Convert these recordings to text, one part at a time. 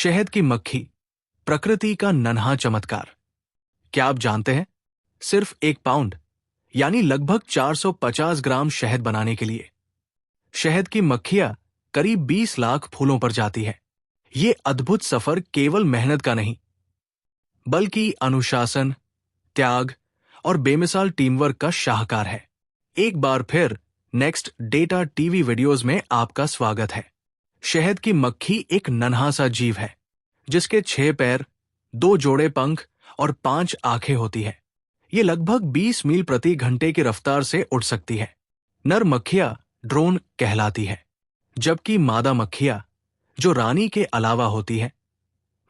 शहद की मक्खी, प्रकृति का नन्हा चमत्कार। क्या आप जानते हैं, सिर्फ 1 पाउंड यानी लगभग 450 ग्राम शहद बनाने के लिए शहद की मक्खियां करीब 20 लाख फूलों पर जाती है। ये अद्भुत सफर केवल मेहनत का नहीं, बल्कि अनुशासन, त्याग और बेमिसाल टीमवर्क का शाहकार है। एक बार फिर नेक्स्ट डेटा टीवी वीडियोस में आपका स्वागत है। शहद की मक्खी एक नन्हा सा जीव है जिसके 6 पैर, 2 जोड़े पंख और 5 आंखें होती है। ये लगभग 20 मील प्रति घंटे की रफ्तार से उड़ सकती है। नर मक्खियां ड्रोन कहलाती है, जबकि मादा मक्खियां, जो रानी के अलावा होती है,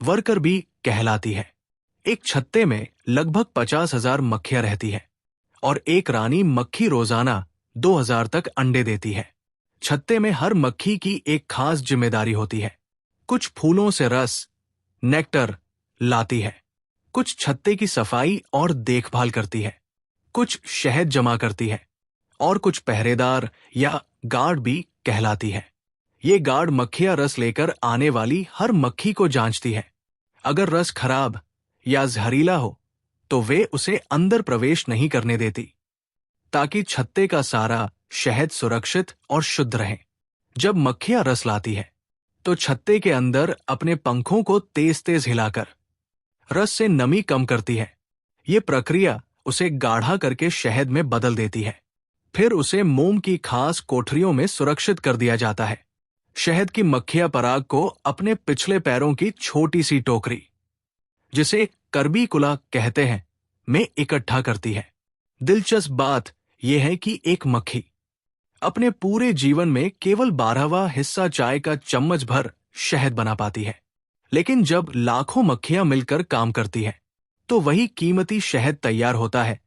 वर्कर भी कहलाती है। एक छत्ते में लगभग 50,000 मक्खियां रहती है और एक रानी मक्खी रोजाना 2000 तक अंडे देती है। छत्ते में हर मक्खी की एक खास जिम्मेदारी होती है। कुछ फूलों से रस, नेक्टर लाती है, कुछ छत्ते की सफाई और देखभाल करती है, कुछ शहद जमा करती है और कुछ पहरेदार या गार्ड भी कहलाती है। ये गार्ड मक्खियां रस लेकर आने वाली हर मक्खी को जांचती है। अगर रस खराब या जहरीला हो तो वे उसे अंदर प्रवेश नहीं करने देती, ताकि छत्ते का सारा शहद सुरक्षित और शुद्ध रहे। जब मक्खियां रस लाती है तो छत्ते के अंदर अपने पंखों को तेज तेज हिलाकर रस से नमी कम करती है। ये प्रक्रिया उसे गाढ़ा करके शहद में बदल देती है। फिर उसे मोम की खास कोठरियों में सुरक्षित कर दिया जाता है। शहद की मक्खियां पराग को अपने पिछले पैरों की छोटी सी टोकरी, जिसे कर्बीकुला कहते हैं, में इकट्ठा करती है। दिलचस्प बात यह है कि एक मक्खी अपने पूरे जीवन में केवल 12वां हिस्सा चाय का चम्मच भर शहद बना पाती है। लेकिन जब लाखों मक्खियां मिलकर काम करती हैं, तो वही कीमती शहद तैयार होता है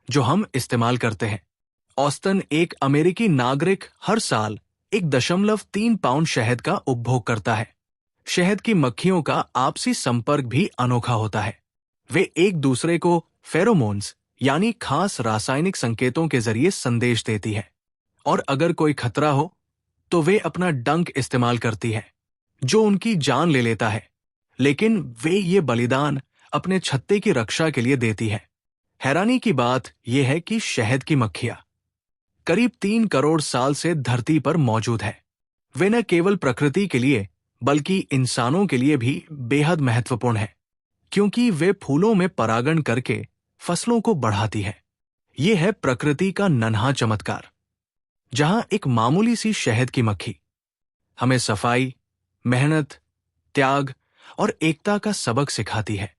जो हम इस्तेमाल करते हैं। औसतन एक अमेरिकी नागरिक हर साल 1.3 पाउंड शहद का उपभोग करता है। शहद की मक्खियों का आपसी संपर्क भी अनोखा होता है। वे एक दूसरे को फेरोमोन्स यानी खास रासायनिक संकेतों के जरिए संदेश देती है, और अगर कोई खतरा हो तो वे अपना डंक इस्तेमाल करती है, जो उनकी जान ले लेता है। लेकिन वे ये बलिदान अपने छत्ते की रक्षा के लिए देती है। हैरानी की बात यह है कि शहद की मक्खियां करीब 3 करोड़ साल से धरती पर मौजूद है। वे न केवल प्रकृति के लिए बल्कि इंसानों के लिए भी बेहद महत्वपूर्ण है, क्योंकि वे फूलों में परागण करके फसलों को बढ़ाती है। ये है प्रकृति का नन्हा चमत्कार, जहां एक मामूली सी शहद की मक्खी हमें सफाई, मेहनत, त्याग और एकता का सबक सिखाती है।